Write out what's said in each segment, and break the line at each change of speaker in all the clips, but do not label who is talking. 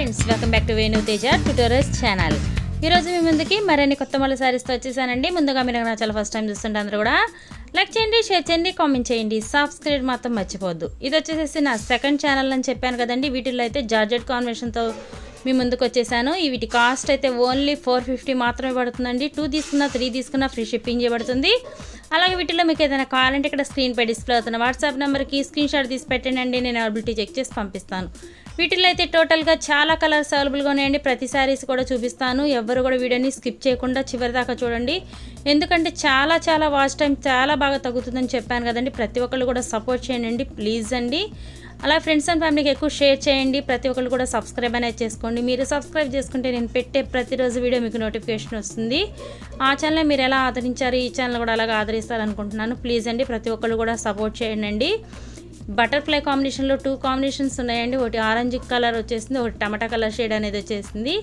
Friends, welcome back to Venu Teja tutorials channel. ఈరోజు మీ ముందుకి మరిన్ని కొత్త మళ్ళీ శారీస్తో వచ్చేసానండి. ముందుగా మీరు నా ఛానల్ ఫస్ట్ టైం చూస్తుంటే అందరూ కూడా లైక్ చేయండి, షేర్ చేయండి, కామెంట్ చేయండి, సబ్స్క్రైబ్ మాత్రం మర్చిపోవద్దు. ఇది వచ్చేసి నా సెకండ్ ఛానల్ అని చెప్పాను కదండి. వీటిల్లో అయితే జార్జెట్ కాంబినేషన్తో మీ ముందుకు వచ్చేసాను. వీటి కాస్ట్ అయితే ఓన్లీ 450 మాత్రమే పడుతుందండి. 2 తీసుకున్నా 3 తీసుకున్నా ఫ్రీ షిప్పింగ్ చేయబడుతుంది. అలాగే వీటిలో మీకు ఏదైనా కావాలంటే ఇక్కడ స్క్రీన్పై డిస్ప్లే అవుతున్న వాట్సాప్ నెంబర్కి స్క్రీన్ షాట్ తీసి పెట్టండి. నేను అవైలబిలిటీ చెక్ చేసి పంపిస్తాను. వీటిలో అయితే టోటల్గా చాలా కలర్స్ అవైలబుల్గా ఉన్నాయండి. ప్రతి శారీస్ కూడా చూపిస్తాను. ఎవరు కూడా వీడియోని స్కిప్ చేయకుండా చివరి దాకా చూడండి. ఎందుకంటే చాలా వాచ్ టైం చాలా బాగా తగ్గుతుందని చెప్పాను కదండి. ప్రతి ఒక్కళ్ళు కూడా సపోర్ట్ చేయండి ప్లీజ్ అండి. అలా ఫ్రెండ్స్ అండ్ ఫ్యామిలీకి ఎక్కువ షేర్ చేయండి. ప్రతి ఒక్కళ్ళు కూడా సబ్స్క్రైబ్ అనేది చేసుకోండి. మీరు సబ్స్క్రైబ్ చేసుకుంటే నేను పెట్టే ప్రతిరోజు వీడియో మీకు నోటిఫికేషన్ వస్తుంది. ఆ ఛానల్ మీరు ఎలా ఆదరించారు, ఈ ఛానల్ కూడా అలాగా ఆదరిస్తారనుకుంటున్నాను. ప్లీజ్ అండి, ప్రతి ఒక్కళ్ళు కూడా సపోర్ట్ చేయండి. బటర్ఫ్లై కాంబినేషన్లో 2 కాంబినేషన్స్ ఉన్నాయండి. ఒకటి ఆరెంజ్ కలర్ వచ్చేసింది, ఒకటి టమాటా కలర్ షేడ్ అనేది వచ్చేసింది.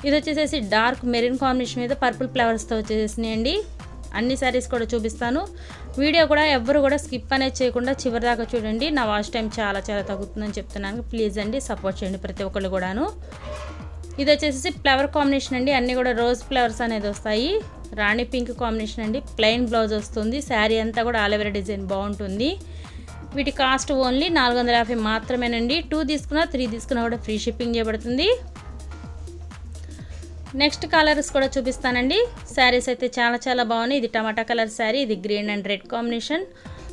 ఇది వచ్చేసేసి డార్క్ మెరూన్ కాంబినేషన్ మీద పర్పుల్ ఫ్లవర్స్తో వచ్చేసినాయండి. అన్ని శారీస్ కూడా చూపిస్తాను. వీడియో కూడా ఎవ్వరు కూడా స్కిప్ అనేది చేయకుండా చివరి దాకా చూడండి. నా వాచ్ టైం చాలా తగ్గుతుందని చెప్తున్నాను. ప్లీజ్ అండి, సపోర్ట్ చేయండి ప్రతి ఒక్కళ్ళు కూడాను. ఇది వచ్చేసి ఫ్లవర్ కాంబినేషన్ అండి. అన్నీ కూడా రోజ్ ఫ్లవర్స్ అనేది వస్తాయి. రాణి పింక్ కాంబినేషన్ అండి. ప్లెయిన్ బ్లౌజ్ వస్తుంది. శారీ అంతా కూడా ఆల్ ఓవర్ డిజైన్ బాగుంటుంది. వీటి కాస్ట్ ఓన్లీ 450 మాత్రమేనండి. 2 తీసుకున్నా 3 తీసుకున్నా కూడా ఫ్రీ షిప్పింగ్ చేయబడుతుంది. నెక్స్ట్ కలర్స్ కూడా చూపిస్తానండి. శారీస్ అయితే చాలా బాగున్నాయి. ఇది టమాటా కలర్ శారీ, ఇది green and red combination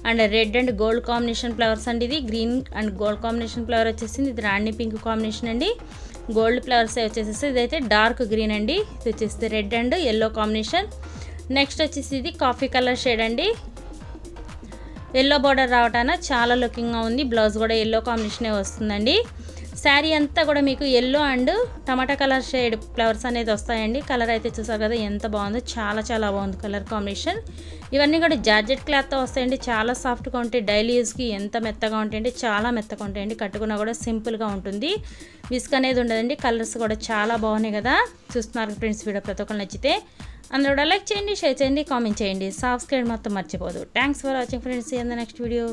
and red and gold combination flowers అండి. ఇది green and gold combination flower వచ్చేసింది. ఇది రాణి పింక్ కాంబినేషన్ అండి. గోల్డ్ ఫ్లవర్స్ వచ్చేసి ఇదైతే డార్క్ గ్రీన్ అండి. ఇది వచ్చేసి red and yellow combination. Next వచ్చేసి ఇది కాఫీ కలర్ షేడ్ అండి. ఎల్లో బార్డర్ రావటాన చాలా లుకింగ్గా ఉంది. బ్లౌజ్ కూడా ఎల్లో కాంబినేషనే వస్తుందండి. శారీ అంతా కూడా మీకు yellow and tomato colour shade flowers అనేది వస్తాయండి. కలర్ అయితే చూసారు కదా ఎంత బాగుందో, చాలా బాగుంది కలర్ కాంబినేషన్. ఇవన్నీ కూడా జార్జెట్ క్లాత్తో వస్తాయండి. చాలా సాఫ్ట్గా ఉంటాయి. డైలీ యూస్కి ఎంత మెత్తగా ఉంటాయండి, చాలా మెత్తగా ఉంటాయండి. కట్టుకున్నా కూడా సింపుల్గా ఉంటుంది. విస్క్ అనేది ఉండదండి. కలర్స్ కూడా చాలా బాగున్నాయి కదా. చూస్తున్నారు ఫ్రెండ్స్, వీడియో ప్రతి ఒక్కరు నచ్చితే అందరూ కూడా లైక్ చేయండి, షేర్ చేయండి, కామెంట్ చేయండి, సబ్స్క్రైబ్ మాత్రం మర్చిపోదు. Thanks for watching friends. In the next video.